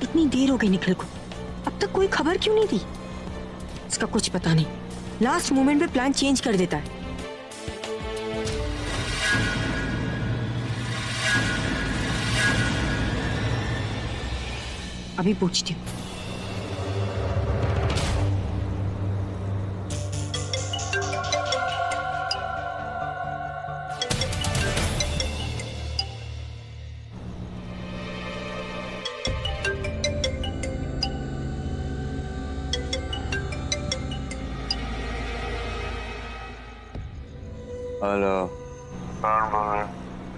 इतनी देर हो गई निखिल को, अब तक कोई खबर क्यों नहीं दी? इसका कुछ पता नहीं, लास्ट मोमेंट पे प्लान चेंज कर देता है। अभी पूछती हूँ। हेलो, कौन बोल रहे?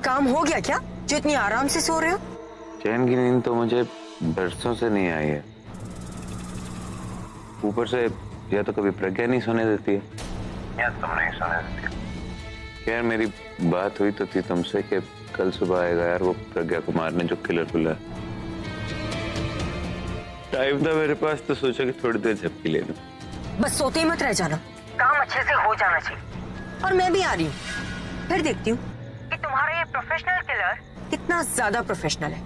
काम हो गया क्या जो इतनी आराम से सो रहे हो? चैन की नींद तो मुझे बरसों से नहीं आई है। ऊपर से या तो कभी प्रज्ञा नहीं सोने देती है या तुम नहीं सोने देती। यार मेरी बात हुई तो थी तुमसे कि कल सुबह आएगा यार वो प्रज्ञा को मारने जो किलर खुला। टाइम था मेरे पास तो सोचा कि थोड़ी देर झपकी ले लूं। बस सोते ही मत रह जाना, काम अच्छे से हो जाना चाहिए। और मैं भी आ रही हूँ, फिर देखती हूँ कि तुम्हारा ये प्रोफेशनल किलर कितना ज्यादा प्रोफेशनल है।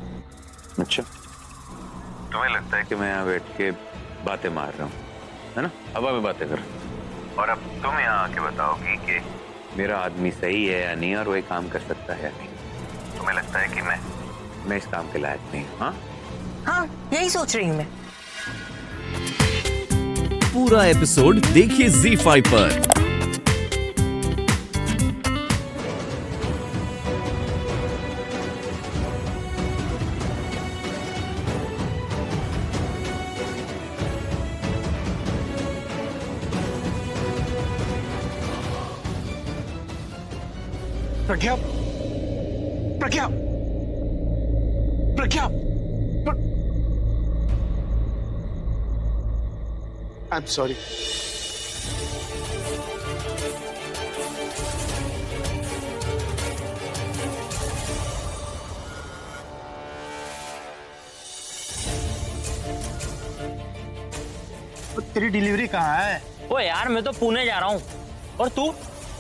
अच्छा, तुम्हें लगता है कि मैं यहाँ बैठ के बातें मार रहा हूँ, है ना? हवा में बातें कर रहा हूँ। और अब तुम यहाँ आके बताओगी कि मेरा आदमी सही है या नहीं और वो काम कर सकता है या नहीं। तुम्हें लगता है कि मैं इस काम के लायक नहीं हूँ? हाँ हाँ, यही सोच रही हूँ मैं। पूरा एपिसोड देखिए ZEE5 पर। प्रज्ञा, प्रज्ञा, प्रज्ञा, आई एम सॉरी। तेरी डिलीवरी कहाँ है? ओ यार मैं तो पुणे जा रहा हूँ। और तू?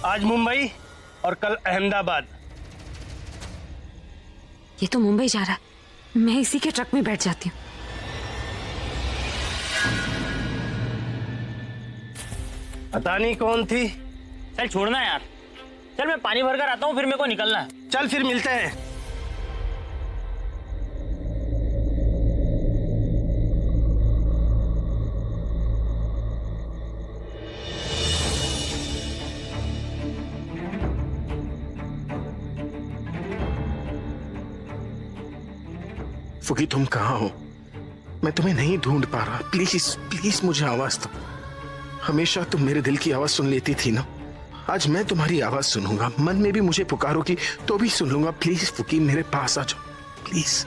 आज मुंबई और कल अहमदाबाद। ये तो मुंबई जा रहा है, मैं इसी के ट्रक में बैठ जाती हूँ। पता नहीं कौन थी। चल छोड़ना यार, चल मैं पानी भर कर आता हूँ, फिर मेरे को निकलना है। चल फिर मिलते हैं। फुकी तुम कहाँ हो? मैं तुम्हें नहीं ढूंढ पा रहा। प्लीज प्लीज मुझे आवाज दो। हमेशा तुम मेरे दिल की आवाज सुन लेती थी ना, आज मैं तुम्हारी आवाज सुनूंगा। मन में भी मुझे पुकारोगी तो भी सुन लूंगा। प्लीज फुकी मेरे पास आ जाओ प्लीज।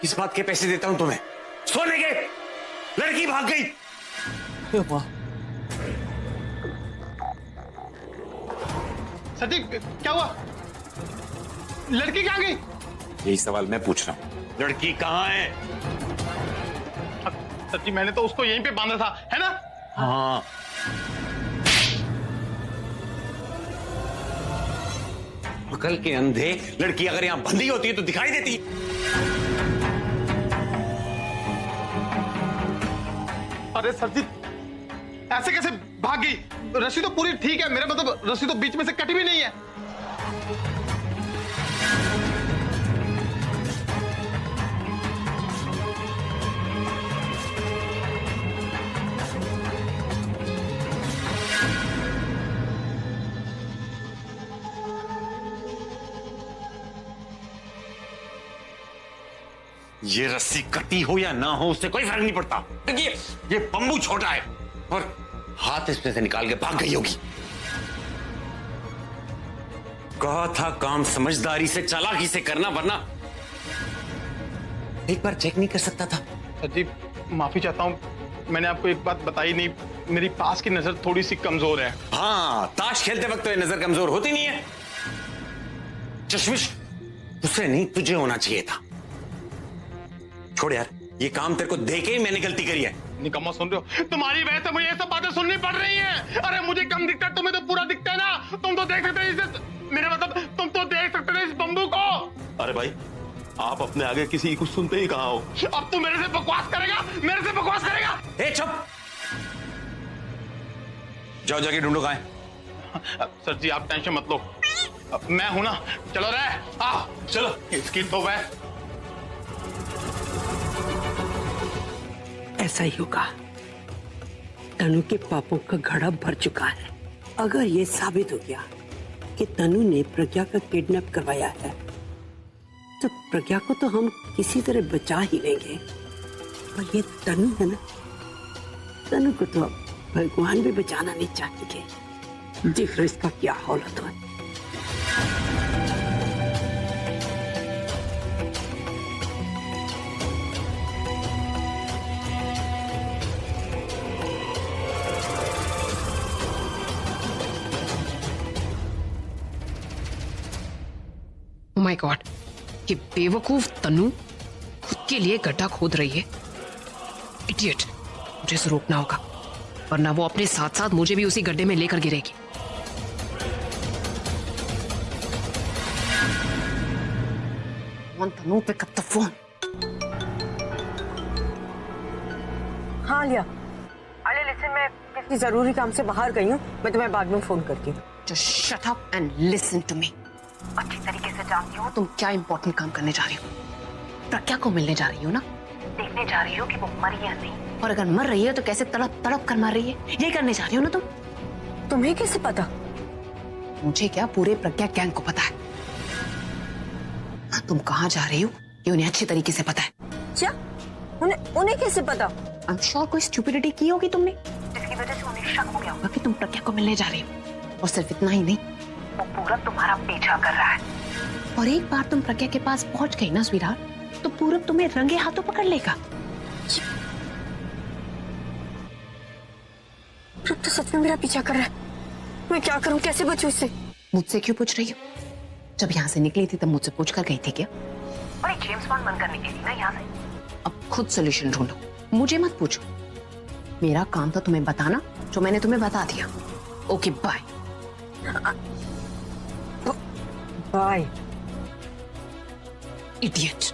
किस बात के पैसे देता हूं तुम्हें? सोने के। लड़की भाग गई। सती क्या हुआ? लड़की कहाँ गई? यही सवाल मैं पूछ रहा हूं। लड़की कहाँ है? सच्ची मैंने तो उसको यहीं पे बांधा था, है ना? हाँ। अकल के अंधे, लड़की अगर यहाँ बंधी होती है तो दिखाई देती। अरे सर जी, ऐसे कैसे भाग गई? रस्सी तो पूरी ठीक है, मेरा मतलब रस्सी तो बीच में से कटी भी नहीं है। ये रस्सी कटी हो या ना हो उससे कोई फर्क नहीं पड़ता। देखिए ये बम्बू छोटा है और हाथ इसमें से निकाल के भाग गई होगी। कहा था काम समझदारी से, चालाकी से करना, वरना एक बार चेक नहीं कर सकता था। सर जी माफी चाहता हूँ, मैंने आपको एक बात बताई नहीं, मेरी पास की नजर थोड़ी सी कमजोर है। हाँ, ताश खेलते वक्त तो ये नजर कमजोर होती नहीं है। चश्मिश तुझसे नहीं, तुझे होना चाहिए था। छोड़ यार, ये काम तेरे को देके ही मैंने गलती करी है। निकम्मा सुन रहे हो? तुम्हारी वजह से मुझे ये सब बातें सुननी पड़ रही हैं। अरे मुझे कम दिखता है, तुम्हें तो पूरा दिखता है ना। तुम तो देख सकते हो इसे, मेरा मतलब तुम तो देख सकते हो इस बम्बू को। अरे भाई, आप अपने आगे किसी की कुछ सुनते ही कहाँ हो? अब तू मेरे से बकवास करेगा, मेरे से बकवास करेगा? ए चुप, जाओ जाके ढूंढो कहाँ है। सर जी आप टेंशन मत लो, मैं हूं ना। चलो रे, आ चलो, इसकी तो वह ऐसा ही होगा। तनु के पापों का घड़ा भर चुका है। अगर ये साबित हो गया कि तनु ने प्रज्ञा का किडनैप करवाया है, तो प्रज्ञा को तो हम किसी तरह बचा ही लेंगे। और ये तनु है ना, तनु को तो अब भगवान भी बचाना नहीं चाहेंगे। देख लो इसका क्या हालत है। माय गॉड, ये बेवकूफ तनु खुद के लिए गड्ढा खोद रही है। इडियट, मुझे इसे रोकना होगा, वरना वो अपने साथ साथ मुझे भी उसी गड्ढे में लेकर गिरेगी। तनु पिक अप द फोन। हाँ लिया। अरे लिसन, मैं किसी जरूरी काम से बाहर गई हूँ, मैं तुम्हें बाद में फोन करती हूँ। Just shut up and listen to me. अच्छी तरीके से जानती हो तुम क्या इंपॉर्टेंट काम करने जा रही हो। प्रज्ञा को मिलने जा रही हो ना, देखने जा रही हो कि वो मरी है या नहीं, और अगर मर रही है तो कैसे तड़प तड़प कर मर रही है, ये करने जा रही हो ना तुम। तुम्हें कैसे पता? मुझे क्या, पूरे प्रज्ञा गैंग को पता है। तुम कहाँ जा रही हो ये उन्हें अच्छी तरीके से पता है। क्या? उन्हें कैसे पता? आई एम श्योर कोई स्टूपिडिटी की होगी तुमने, जिसकी वजह से उन्हें शक हो गया होगा कि तुम प्रज्ञा को मिलने जा रही हो। और सिर्फ इतना ही नहीं, वो पूरब तुम्हारा पीछा कर रहा है। और एक बार तुम प्रज्ञा के पास पहुंच गई ना स्वीटहार्ट, तो पूरब तुम्हें रंगे हाथों पकड़ लेगा। पूरब तो सच में मेरा पीछा कर रहा है। मैं क्या करूं, कैसे बचूं इससे? मुझसे क्यों पूछ रही हो? जब यहाँ से निकली थी तब मुझसे पूछ कर गई थी क्या? बड़ी जेम्स बॉन्ड बनकर निकली थी ना यहाँ से। अब खुद सोल्यूशन ढूंढो, मुझे मत पूछो। मेरा काम था तुम्हें बताना, जो मैंने तुम्हें बता दिया। Okay bye. Bye idiot.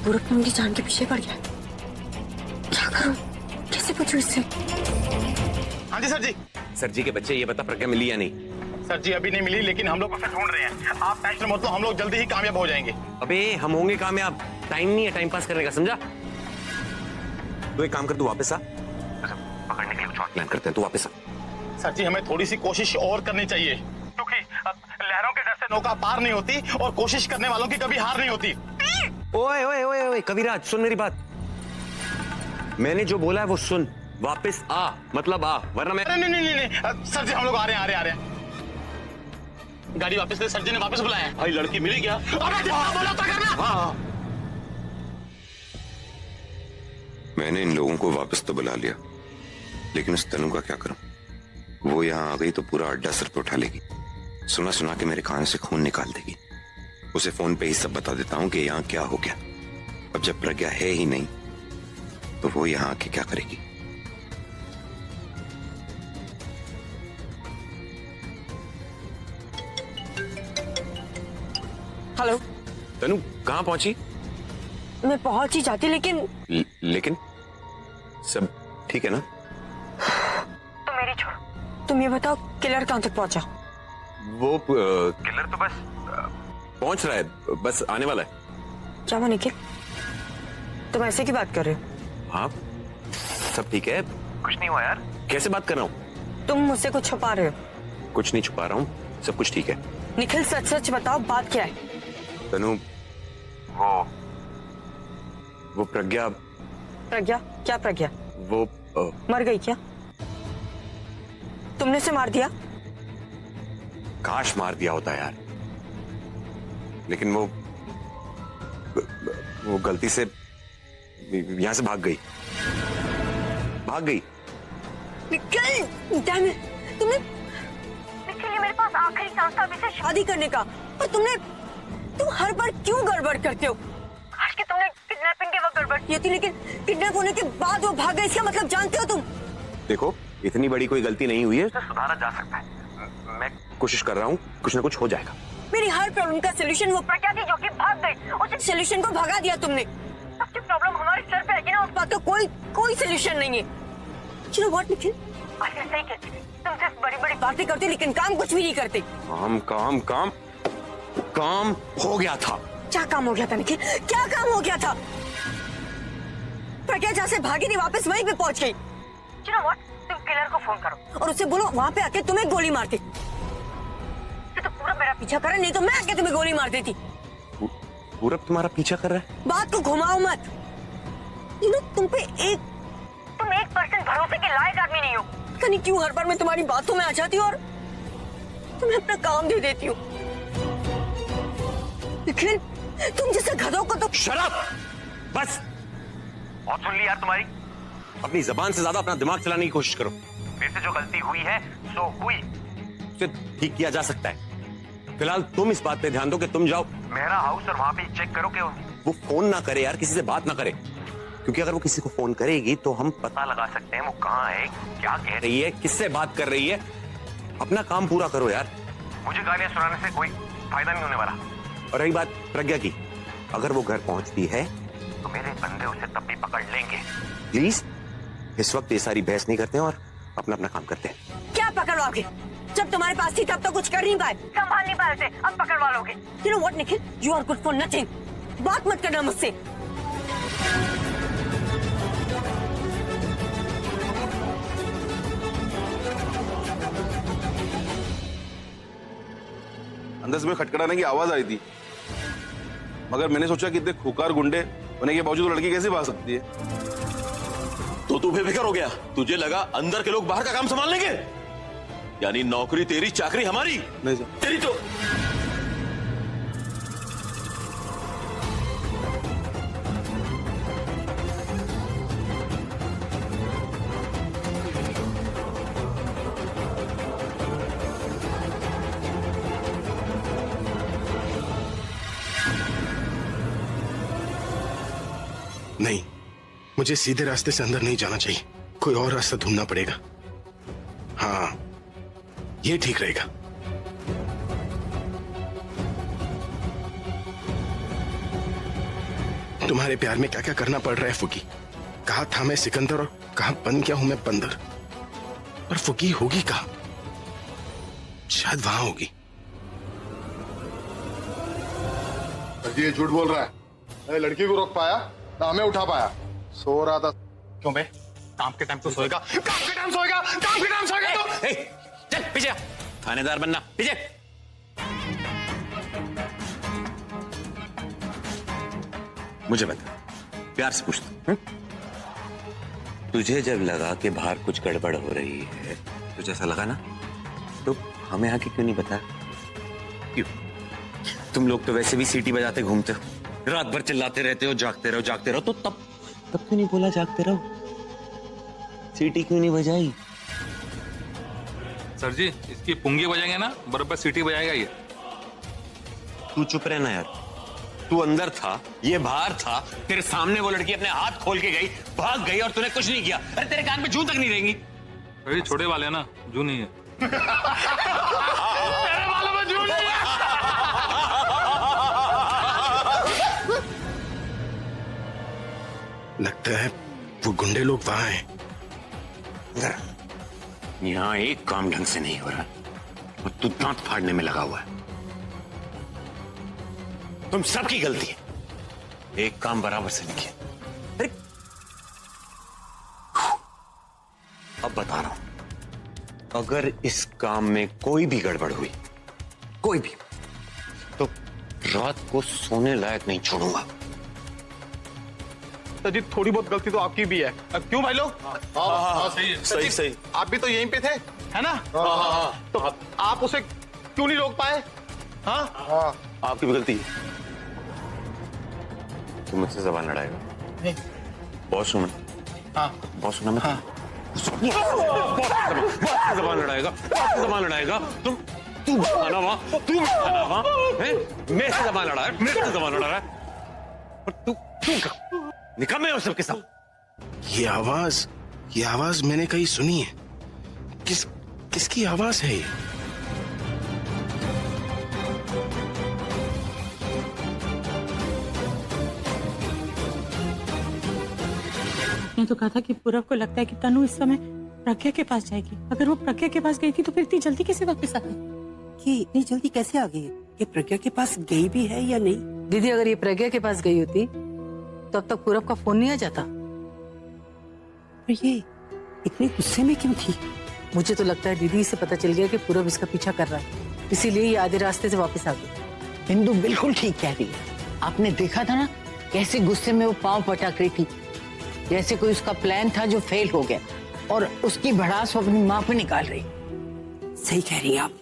Purab मेरी जान के पीछे पड़ गया। क्या करूं, कैसे बचूं इससे? हाँ जी सर जी। सर जी के बच्चे, ये बता प्रज्ञा मिली या नहीं? सर जी अभी नहीं मिली, लेकिन हम लोग उसे ढूंढ रहे हैं। आप टेंशन मत लो, हम लोग जल्दी ही कामयाब हो जाएंगे। अबे हम होंगे कामयाब, टाइम नहीं है टाइम पास करने का, समझा? तू एक काम कर, तू वापस आ, पकड़ने के लिए कुछ और प्लान करते हैं, तू वापस आ। सर जी हमें थोड़ी सी कोशिश और करनी चाहिए, क्योंकि लहरों के डर से नौका पार नहीं होती और कोशिश करने वालों की कभी हार नहीं होती। ओए ओए ओए ओए कविराज, सुन मेरी बात। मैंने जो बोला है वो सुन, वापस आ, मतलब आ, वरना मैं। नहीं नहीं नहीं नहीं सर जी, हम लोग आ रहे हैं। गाड़ी वापस ले, सर जी ने वापस बुलाया। भाई लड़की मिली क्या? बोला तो करना। हाँ। मैंने इन लोगों को वापस तो बुला लिया, लेकिन उस तनु का क्या करूं? वो यहाँ आ गई तो पूरा अड्डा सर पे उठा लेगी, सुना सुना के मेरे कान से खून निकाल देगी। उसे फोन पे ही सब बता देता हूँ कि यहाँ क्या हो गया। अब जब प्रज्ञा है ही नहीं तो वो यहाँ आके क्या करेगी? हेलो। तनु कहाँ पहुंची? मैं पहुंच ही जाती लेकिन लेकिन सब ठीक है ना? तुम मेरी छोड़ो, तुम ये बताओ किलर कहाँ तक पहुंचा? वो किलर तो बस पहुंच रहा है, बस आने वाला है। क्या हुआ निखिल, तुम ऐसे की बात कर रहे हो? हाँ सब ठीक है, कुछ नहीं हुआ यार। कैसे बात कर रहा हूँ? तुम मुझसे कुछ छुपा रहे हो। कुछ नहीं छुपा रहा हूँ, सब कुछ ठीक है। निखिल सच सच बताओ, बात क्या है? तनु वो प्रज्ञा। प्रज्ञा? क्या प्रज्ञा? वो मर गई क्या? तुमने उसे मार दिया? काश मार दिया होता यार, लेकिन वो गलती से यहां से भाग गई। निखिल, तुमने निखिल, ये मेरे पास आखिरी चांस था अभी से शादी करने का, और तुम हर बार क्यों गड़बड़ करते हो? आज के तुमने किडनैपिंग के वक्त गड़बड़ की थी, लेकिन किडनैप होने के बाद वो भाग गए, इसका मतलब जानते हो तुम? देखो इतनी बड़ी कोई गलती नहीं हुई है, सुधारा जा सकता है। मैं कोशिश कर रहा हूँ, कुछ ना कुछ हो जाएगा। मेरी हर प्रॉब्लम का सोल्यूशन वो प्रज्ञा थी जो कि भाग गई, उस सोल्यूशन को भगा दिया तुमने। सबकी प्रॉब्लम हमारे सर पे है कि ना, उस बात का कोई सोल्यूशन नहीं है। चलो व्हाट निखिल, आज मैं सही कहती हूँ, तुम सिर्फ बड़ी बड़ी बातें करते लेकिन काम कुछ भी नहीं करते। काम हो गया था। क्या काम हो गया था निखिल, क्या काम हो गया था? प्रज्ञा जहाँ से भागी थी वापस वहीं पे पहुंच गई। चलो व्हाट, तुम किलर को फोन करो और उससे बोलो वहाँ पे आके तुम्हें गोली मार दे। तो पूरा मेरा पीछा करे, नहीं तो मैं आके तुम्हें गोली मार देती। पूरब तुम्हारा पीछा कर रहा है? बात को घुमाओ मत। तुम 1% भरोसे के लायक आदमी नहीं हो। पता नहीं क्यों हर बार मैं तुम्हारी बातों में आ जाती हूँ और तुम्हें अपना काम दे देती हूँ। निखिल, तुम जैसे गधों को तो शराब बस बहुत सुन ली यार तुम्हारी। अपनी जबान से ज्यादा अपना दिमाग चलाने की कोशिश करो। मेरे से जो गलती हुई है सो हुई, उसे ठीक किया जा सकता है। फिलहाल तुम इस बात पे ध्यान दो कि तुम जाओ मेरा हाउस और वहां पे चेक करो कि वो फोन ना करे यार, किसी से बात ना करे, क्योंकि अगर वो किसी को फोन करेगी तो हम पता लगा सकते हैं वो कहाँ है, क्या कह रही है, किससे बात कर रही है। अपना काम पूरा करो यार, मुझे गालियां सुनाने से कोई फायदा नहीं होने वाला। और रही बात प्रज्ञा की, अगर वो घर पहुंचती है तो मेरे बंदे उसे तब भी पकड़ लेंगे। प्लीज इस वक्त ये सारी बहस नहीं करते हैं और अपना काम करते हैं। क्या पकड़वाओगे? जब तुम्हारे पास थी तब तो कुछ कर नहीं पाए, संभाल नहीं पाए थे, अब पकड़वा लोगे। You know what, Nikhil? You are good for nothing. बात मत करना मुझसे। अंदर से खटखटाने की आवाज आई थी, मगर मैंने सोचा कि इतने खूंखार गुंडे होने के बावजूद लड़की कैसे भाग सकती है। तो तू बेफिक्र हो गया? तुझे लगा अंदर के लोग बाहर का काम संभाल लेंगे? यानी नौकरी तेरी, चाकरी हमारी? नहीं सर। तेरी तो नहीं, मुझे सीधे रास्ते से अंदर नहीं जाना चाहिए, कोई और रास्ता ढूंढना पड़ेगा। हाँ, ये ठीक रहेगा। तुम्हारे प्यार में क्या क्या करना पड़ रहा है फुकी। कहा था मैं सिकंदर और कहा बन गया हूं मैं बंदर। पर फुकी होगी कहां? शायद वहां होगी। ये झूठ बोल रहा है। मैं लड़की को रोक पाया ना हमें उठा पाया, सो रहा था। क्यों बे? काम के टाइम तो सोएगा, काम के टाइम सोएगा, काम के टाइम सोएगा तो। चल पीछे, थानेदार बनना, पीछे। मुझे बता, प्यार से पूछता, तुझे जब लगा कि बाहर कुछ गड़बड़ हो रही है, तुझे ऐसा लगा ना, तो हमें आके क्यों नहीं बताया? क्यों? तुम लोग तो वैसे भी सीटी बजाते घूमते हो, रात भर चिल्लाते रहते हो, जागते रहो, तो तब क्यों नहीं बोला जागते रहो? सीटी क्यों नहीं बजाई? सर जी, इसकी पुंगी बजाएंगे ना, बराबर सीटी बजाएगा ये। तू चुप रहना यार। तू अंदर था, ये बाहर था, तेरे सामने वो लड़की अपने हाथ खोल के गई, भाग गई और तूने कुछ नहीं किया। अरे तेरे कान पे जू तक नहीं रहेंगी। अरे छोटे वाले ना, जू नहीं है। तेरे वालों में जू नहीं है। लगता है वो गुंडे लोग वहां हैं। यहाँ एक काम ढंग से नहीं हो रहा और तू दांत फाड़ने में लगा हुआ है। तुम सबकी गलती है, एक काम बराबर से नहीं किया। अरे अब बता रहा हूं, अगर इस काम में कोई भी गड़बड़ हुई, कोई भी, तो रात को सोने लायक नहीं छोड़ूंगा। जी थोड़ी बहुत गलती तो आपकी भी है। क्यों भाई लोग? हाँ, सही है। सही सही। आप भी तो यहीं पे थे, है ना? हाँ। तो आप उसे क्यों नहीं रोक पाए? हाँ, आपकी भी गलती है। तू मुझसे जबान लड़ाएगा? बहुत सुना। हाँ, बहुत सुना मैं। जबान लड़ाएगा, जबान लड़ाएगा। तू बताना वहां, तू बताना वहां, मेरे से जबान लड़ा है, मेरे से जबान लड़ा है। और तू निकम्मे हो सबके सब। ये आवाज मैंने कहीं सुनी है। किसकी आवाज है ये? ने तो कहा था कि पूरब को लगता है कि तनु इस समय प्रज्ञा के पास जाएगी। अगर वो प्रज्ञा के पास गई थी तो फिर इतनी जल्दी कैसे वापस आ गई? ये इतनी जल्दी कैसे आ गई है? ये प्रज्ञा के पास गई भी है या नहीं? दीदी, अगर ये प्रज्ञा के पास गई होती तो अब तक पूरब का फोन नहीं आ जाता। और ये इतने गुस्से में क्यों थी? मुझे तो लगता है दीदी से पता चल गया कि पूरब इसका पीछा कर रहा है, इसीलिए ये आधे रास्ते से वापस आ गई। बिंदु बिल्कुल ठीक कह रही है। आपने देखा था ना कैसे गुस्से में वो पांव पटक रही थी, जैसे कोई उसका प्लान था जो फेल हो गया, और उसकी भड़ास वो अपनी मां पे निकाल रही। सही कह रही हैं आप,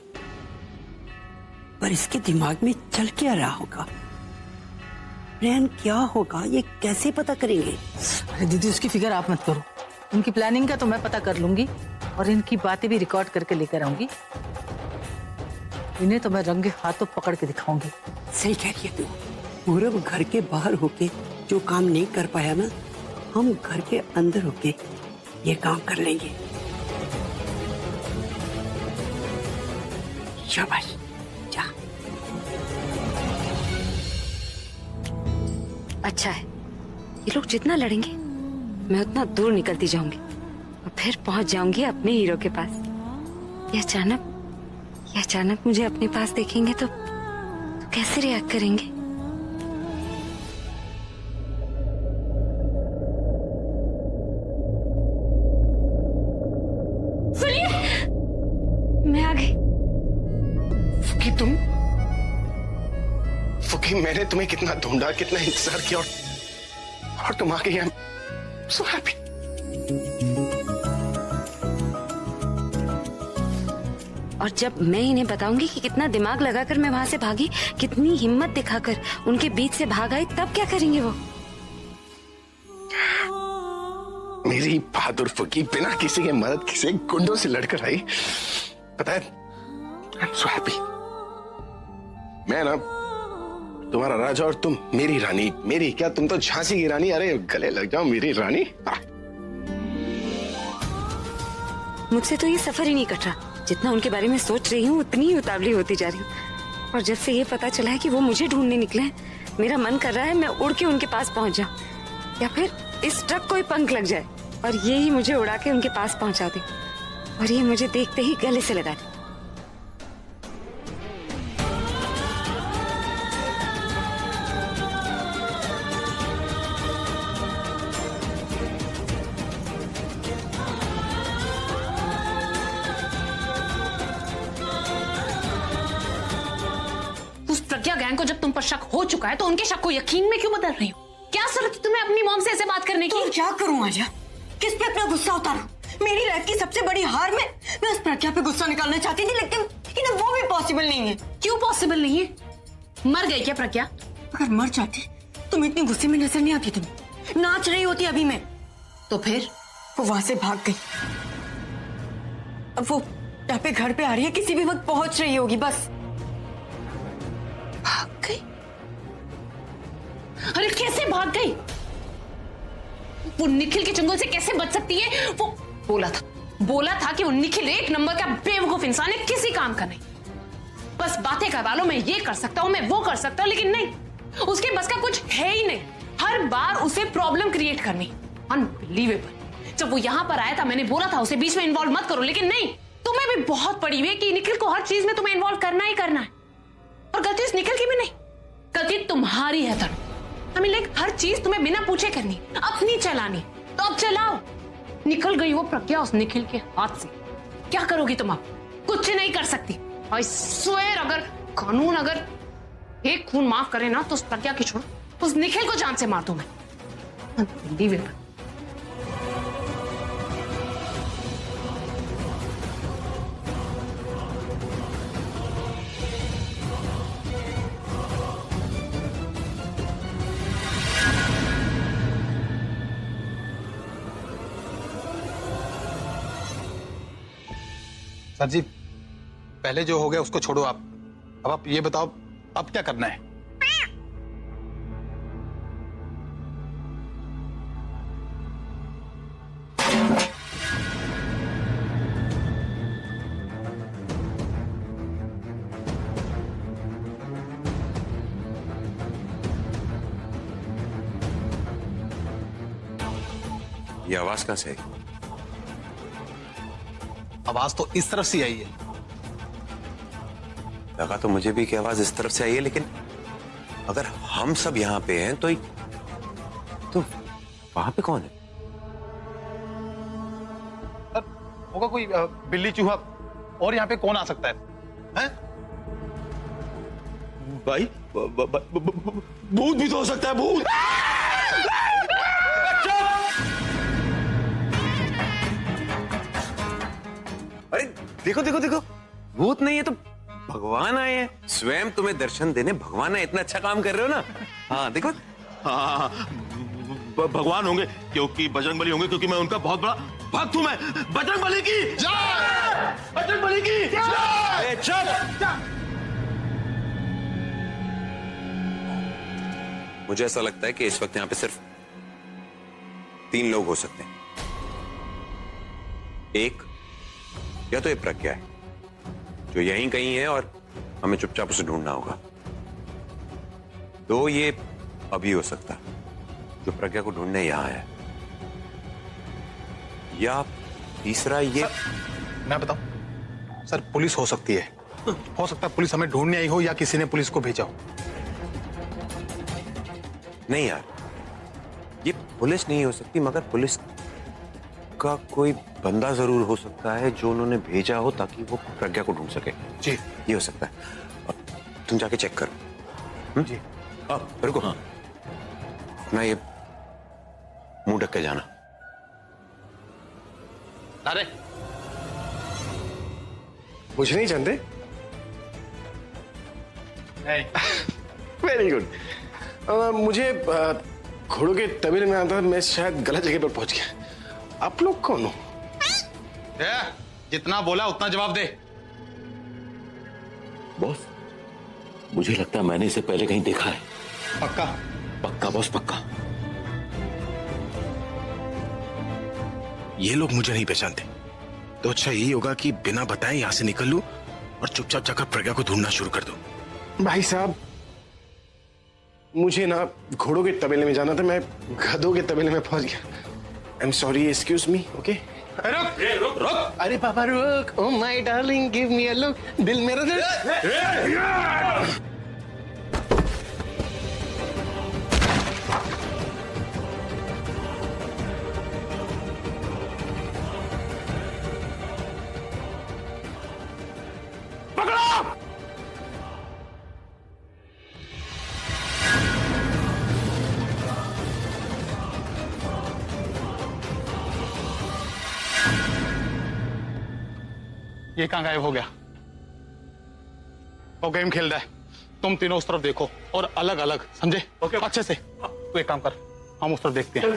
पर इसके दिमाग में चल क्या रहा होगा? प्लान क्या होगा ये कैसे पता करेंगे? अरे दीदी, उसकी फिक्र आप मत करो। उनकी प्लानिंग का तो मैं पता कर लूंगी और इनकी बातें भी रिकॉर्ड करके लेकर आऊंगी। इन्हें तो मैं रंगे हाथों पकड़ के दिखाऊंगी। सही कह रही है तू। पूरब घर के बाहर होके जो काम नहीं कर पाया ना, हम घर के अंदर होके ये काम कर लेंगे। शाबाश, जा। अच्छा है, ये लोग जितना लड़ेंगे मैं उतना दूर निकलती जाऊंगी और फिर पहुंच जाऊंगी अपने हीरो के पास। ये अचानक मुझे अपने पास देखेंगे तो कैसे रिएक्ट करेंगे? सुनिए, मैं आ गई। फुकी, मैंने तुम्हें कितना ढूंढा, कितना इंतजार किया, और तुम आ गई। I'm so happy। और जब मैं इन्हें बताऊंगी कि कितना दिमाग लगाकर मैं वहां से भागी, कितनी हिम्मत दिखाकर उनके बीच से भाग आई, तब क्या करेंगे वो? मेरी बहादुर फुकी बिना किसी के मदद किसी गुंडों से लड़कर आई। पता है, I'm so happy। मैं ना तुम्हारा राजा और तुम मेरी रानी। मेरी क्या, तुम तो झांसी की रानी। अरे गले लग जाओ मेरी रानी। मुझसे तो ये सफर ही नहीं कट रहा। जितना उनके बारे में सोच रही हूँ उतनी ही उतावली होती जा रही हूँ। और जब से ये पता चला है कि वो मुझे ढूंढने निकले हैं, मेरा मन कर रहा है मैं उड़ के उनके पास पहुंच जाऊं, या फिर इस ट्रक को ही पंख लग जाए और ये ही मुझे उड़ा के उनके पास पहुंचा दे और ये मुझे देखते ही गले से लगा दे। प्रज्ञा गैंग को जब तुम पर शक हो चुका है तो उनके शक को यकीन में क्यों बदल रही हो? क्या जरूरत तुम्हें अपनी मॉम से ऐसे बात करने की? तो क्या करूं आजा? किस पे अपना गुस्सा उतारूं? मेरी लाइफ की सबसे बड़ी हार में मैं उस प्रज्ञा पे गुस्सा निकालना चाहती थी, लेकिन वो भी पॉसिबल नहीं है। क्यों पॉसिबल नहीं है? मर गई क्या प्रज्ञा? अगर मर जाती तुम इतनी गुस्से में नजर नहीं आती। तुम नाच रही होती अभी मैं। तो फिर वो वहां से भाग गई। अब वो यहाँ पे घर पे आ रही है, किसी भी वक्त पहुंच रही होगी। बस भाग गई। अरे कैसे भाग गई? वो निखिल के चंगुल से कैसे बच सकती है? वो बोला था कि वो निखिल एक नंबर का बेवकूफ इंसान है, किसी काम का नहीं। बस बातें करवा लो, मैं ये कर सकता हूं, मैं वो कर सकता हूं, लेकिन नहीं, उसके बस का कुछ है ही नहीं। हर बार उसे प्रॉब्लम क्रिएट करनी। अनबिलीवेबल। जब वो यहां पर आया था मैंने बोला था उसे बीच में इन्वॉल्व मत करो, लेकिन नहीं, तुम्हें भी बहुत पड़ी हुई है कि निखिल को हर चीज में तुम्हें इन्वॉल्व करना ही करना है। और गलती उस निखिल की भी नहीं, गलती तुम्हारी है तनु। हमें लाइक हर चीज तुम्हें बिना पूछे करनी, अपनी चलानी, तो अब चलाओ। निकल गई वो प्रज्ञा उस निखिल के हाथ से, क्या करोगी तुम अब? कुछ नहीं कर सकती। आई स्वेयर, अगर कानून अगर एक खून माफ करे ना तो उस प्रज्ञा की छोड़ो, उस निखिल को जान से मार दूं मैं। अनबिलीवेबल। सर जी, पहले जो हो गया उसको छोड़ो आप। अब आप ये बताओ अब क्या करना है? ये आवाज कहां से आई? आवाज तो इस तरफ से आई है। लगा तो मुझे भी कि आवाज इस तरफ से आई है, लेकिन अगर हम सब यहाँ पे हैं तो वहां पे कौन है? होगा कोई बिल्ली चूहा, और यहाँ पे कौन आ सकता है? हैं? भाई भूत भी तो हो सकता है, भूत। अरे देखो देखो देखो, भूत नहीं है तो भगवान आए हैं, स्वयं तुम्हें दर्शन देने भगवान आए। इतना अच्छा काम कर रहे हो ना। हाँ देखो। हाँ, भगवान होंगे क्योंकि बजरंगबली होंगे, क्योंकि मैं उनका बहुत बड़ा भक्त हूं। मैं बजरंगबली की जय, बजरंगबली की जय। चल। मुझे ऐसा लगता है कि इस वक्त यहाँ पे सिर्फ 3 लोग हो सकते हैं। एक, या तो ये प्रज्ञा है जो यहीं कहीं है और हमें चुपचाप उसे ढूंढना होगा। 2, ये अभी हो सकता जो प्रज्ञा को ढूंढने यहां है। या तीसरा ये मैं बताऊं सर, पुलिस हो सकती है। हो सकता है पुलिस हमें ढूंढने आई हो या किसी ने पुलिस को भेजा हो। नहीं यार, ये पुलिस नहीं हो सकती, मगर पुलिस का कोई बंदा जरूर हो सकता है जो उन्होंने भेजा हो ताकि वो प्रज्ञा को ढूंढ सके। जी, ये हो सकता है। तुम जाके चेक करो। जी। अब रुको। हाँ, अपना ये मुंह ढक के जाना। अरे मुझे नहीं जानते? Very good. मुझे घोड़ों के तबेले में आता, मैं शायद गलत जगह पर पहुंच गया। आप लोग कौन हो? जितना बोला उतना जवाब दे। बॉस, मुझे लगता है मैंने इसे पहले कहीं देखा है। पक्का? पक्का बॉस, पक्का। ये लोग मुझे नहीं पहचानते, तो अच्छा यही होगा कि बिना बताए यहां से निकल लूं और चुपचाप जाकर प्रज्ञा को ढूंढना शुरू कर दूं। भाई साहब, मुझे ना घोड़ों के तबेले में जाना था, मैं गधों के तबेले में पहुंच गया। I am sorry, excuse me. Okay, रुक रुक रुक। अरे पापा रुक। Oh my darling, give me a look. दिल मेरा दिल। ये कहां गायब हो गया? वो गेम खेल रहा है। तुम तीनों उस तरफ देखो और अलग अलग, समझे? ओके, अच्छे से। तू एक काम कर, हम उस तरफ देखते हैं।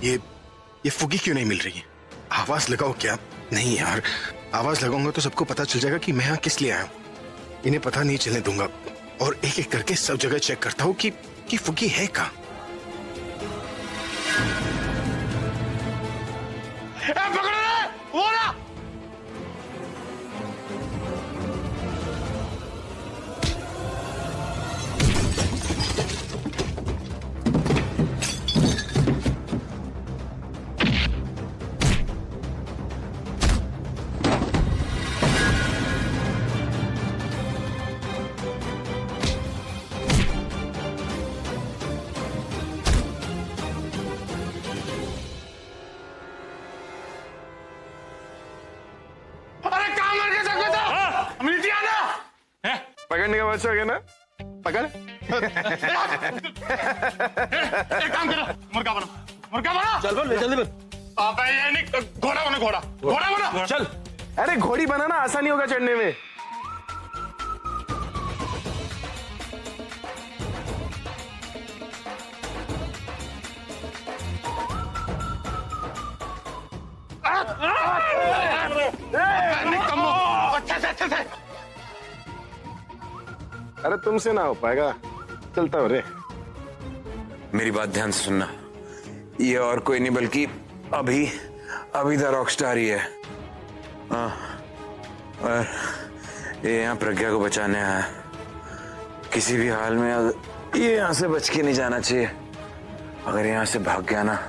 ये फुगी क्यों नहीं मिल रही है? आवाज लगाओ क्या? नहीं यार, आवाज लगाऊंगा तो सबको पता चल जाएगा कि मैं यहाँ किस लिए आया हूँ। इन्हें पता नहीं चलने दूंगा और एक एक करके सब जगह चेक करता हूँ कि फुगी है कहाँ। पकड़ो रे, वो ना। पकड़ने का बच्चा हो गया ना? पकड़। एक काम करो, मुर्गा बनो। चल बोल, जल्दी बोल। अबे ये नहीं, घोड़ा बनो। चल। अरे घोड़ी बनाना आसानी होगा चढ़ने में। अच्छे से। अरे तुमसे ना हो पाएगा, चलता हो रे। मेरी बात ध्यान से सुनना, ये और कोई नहीं बल्कि अभी द रॉकस्टार ही है। और ये यहाँ प्रज्ञा को बचाने आया। किसी भी हाल में ये यहाँ से बच के नहीं जाना चाहिए। अगर यहाँ से भाग गया ना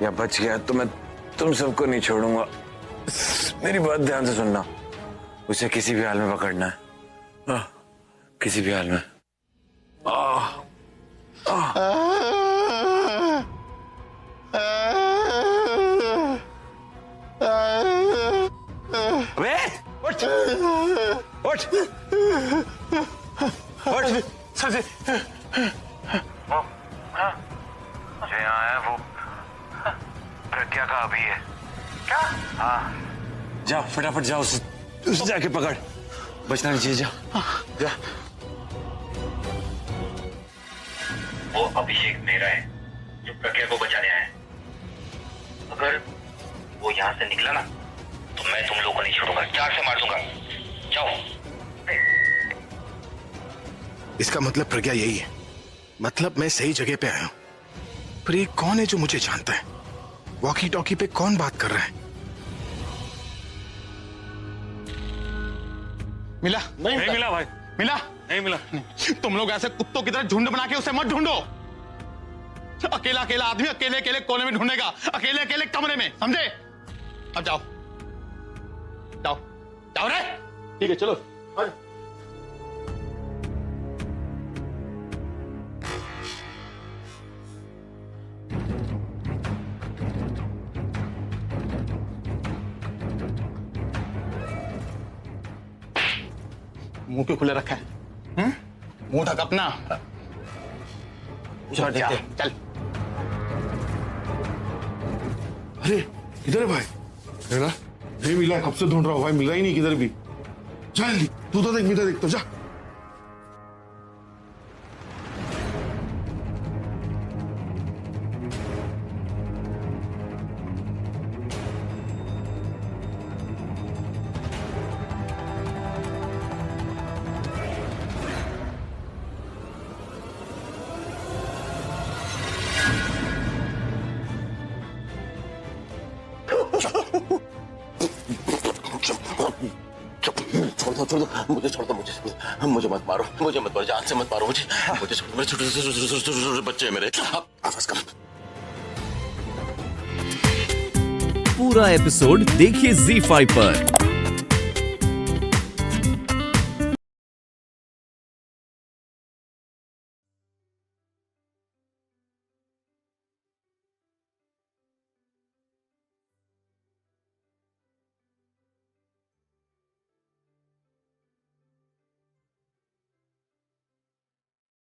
या बच गया तो मैं तुम सबको नहीं छोड़ूंगा। मेरी बात ध्यान से सुनना, उसे किसी भी हाल में पकड़ना है, किसी भी हाल में। अबे उठ सर जी, जो यहाँ है वो प्रज्ञा का अभी है। क्या? हाँ, जाओ फटाफट जाओ, उसे जाके पकड़, बचना नहीं चाहिए। जा। वो अभिषेक मेरा है जो प्रज्ञा को बचाने आया है। अगर वो यहाँ से निकला ना तो मैं तुम लोगों को नहीं छोड़ूंगा, चार से मार दूंगा। जाओ। इसका मतलब प्रज्ञा यही है, मतलब मैं सही जगह पे आया हूँ। पर ये कौन है जो मुझे जानता है? वॉकी टॉकी पे कौन बात कर रहा है? मिला? नहीं मिला भाई, मिला? नहीं मिला। तुम लोग ऐसे कुत्तों की तरह झुंड बना के उसे मत ढूंढो। अकेला आदमी अकेले कोने में ढूंढेगा, अकेले कमरे में, समझे? अब जाओ रे। ठीक है, चलो। मुंह क्यों खुले रखा है? मुंह ढक अपना। चल। अरे इधर है भाई। ना नहीं मिला, कब से ढूंढ रहा हूँ भाई, मिला ही नहीं किधर भी। चल तू तो देख, मिला देख तो जा। छोड़ दो, मुझे छोड़ दो, मुझे मत मारो, जान से मत मारो मुझे छोड़ दो। मेरे छोटे बच्चे हैं मेरे। आवाज कम। पूरा एपिसोड देखिए ZEE5 पर।